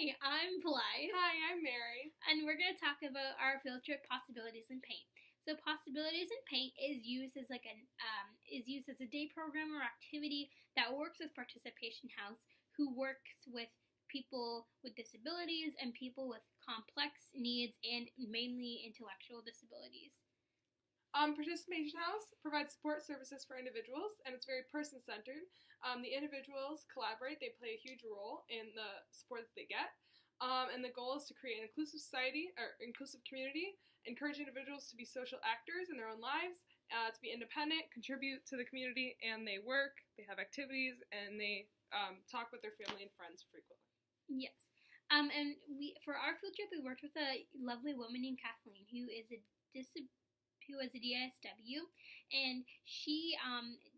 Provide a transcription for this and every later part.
Hi, I'm Blythe. Hi, I'm Mary. And we're going to talk about our field trip Possibilities in Paint. So Possibilities in Paint is used as a day program or activity that works with Participation House, who works with people with disabilities and people with complex needs and mainly intellectual disabilities. Participation House provides support services for individuals, and it's very person-centered. The individuals collaborate; they play a huge role in the support that they get. And the goal is to create an inclusive society or inclusive community, encourage individuals to be social actors in their own lives, to be independent, contribute to the community, and they work, they have activities, and they talk with their family and friends frequently. Yes. And for our field trip, we worked with a lovely woman named Kathleen, who is a DSW, and she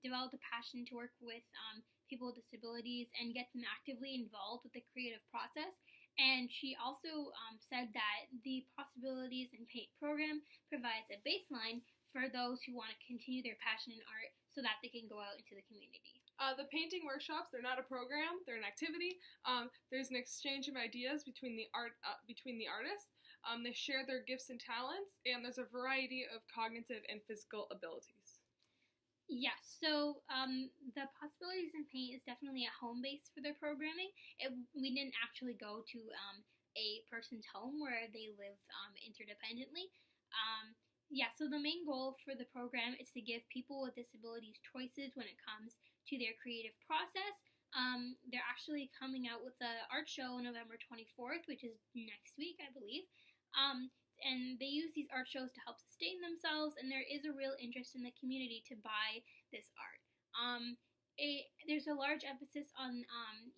developed a passion to work with people with disabilities and get them actively involved with the creative process. And she also said that the Possibilities in Paint program provides a baseline for those who want to continue their passion in art so that they can go out into the community. The painting workshops, they're not a program, they're an activity. There's an exchange of ideas between the artists. They share their gifts and talents, and there's a variety of cognitive and physical abilities. Yes, so the Possibilities in Paint is definitely a home base for their programming. We didn't actually go to a person's home where they live interdependently. So the main goal for the program is to give people with disabilities choices when it comes to their creative process. They're actually coming out with an art show on November 24th, which is next week, I believe. And they use these art shows to help sustain themselves, and there is a real interest in the community to buy this art. There's a large emphasis on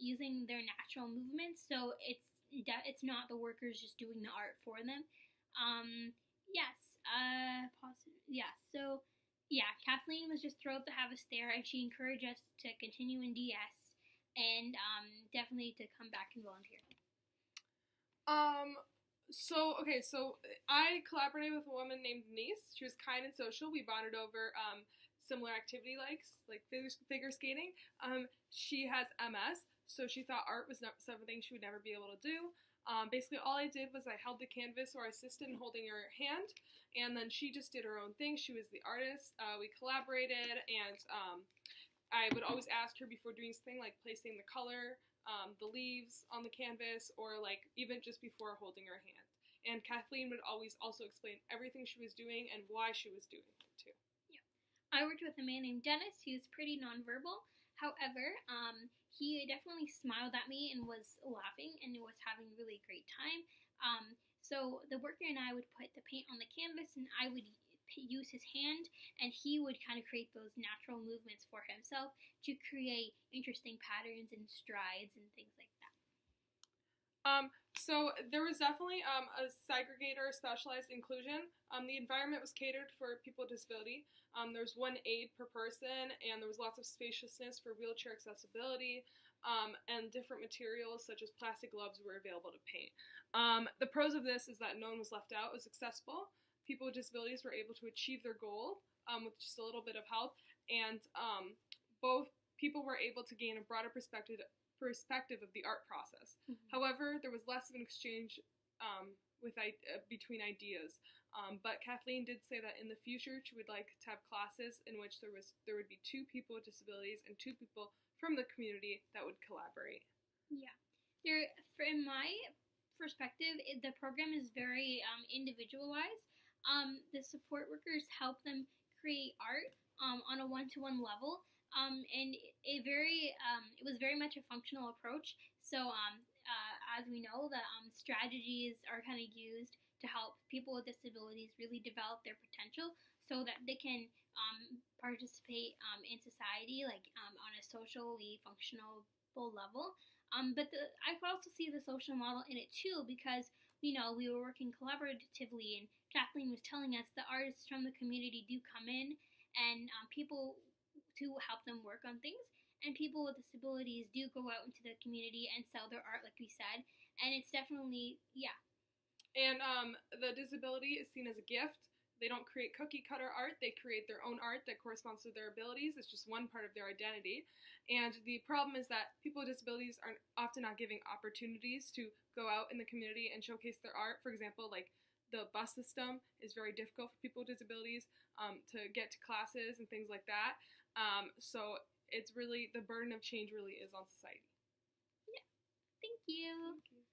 using their natural movements, so it's not the workers just doing the art for them. Kathleen was just thrilled to have us there, and she encouraged us to continue in DS and definitely to come back and volunteer. So I collaborated with a woman named Denise. She was kind and social. We bonded over similar activity like figure skating. She has MS, so she thought art was something she would never be able to do. Basically, all I did was I held the canvas or I assisted in holding her hand, and then she just did her own thing. She was the artist. We collaborated, and I would always ask her before doing something, like placing the color, the leaves on the canvas, or like even just before holding her hand. And Kathleen would always also explain everything she was doing and why she was doing it too. Yeah. I worked with a man named Dennis who's pretty nonverbal. However, he definitely smiled at me and was laughing and was having a really great time. So the worker and I would put the paint on the canvas, and I would use his hand, and he would kind of create those natural movements for himself to create interesting patterns and strides and things like that. So there was definitely a segregator, specialized inclusion. The environment was catered for people with disability. There was one aide per person, and there was lots of spaciousness for wheelchair accessibility, and different materials such as plastic gloves were available to paint. The pros of this is that no one was left out. It was accessible. People with disabilities were able to achieve their goal with just a little bit of help, and both people were able to gain a broader perspective of the art process. Mm-hmm. However, there was less of an exchange between ideas. But Kathleen did say that in the future she would like to have classes in which there would be two people with disabilities and two people from the community that would collaborate. Yeah. From my perspective, the program is very individualized. The support workers help them create art on a one-to-one level. And it was very much a functional approach. So as we know, the strategies are kind of used to help people with disabilities really develop their potential so that they can participate in society, like on a socially functional level. But I could also see the social model in it too, because we were working collaboratively, and Kathleen was telling us the artists from the community do come in, and people to help them work on things, and people with disabilities do go out into the community and sell their art, like we said, and it's definitely, yeah. And the disability is seen as a gift, They don't create cookie cutter art. They create their own art that corresponds to their abilities. It's just one part of their identity. And the problem is that people with disabilities are often not giving opportunities to go out in the community and showcase their art. For example, like the bus system is very difficult for people with disabilities to get to classes and things like that. So it's really, the burden of change really is on society. Yeah. Thank you. Thank you.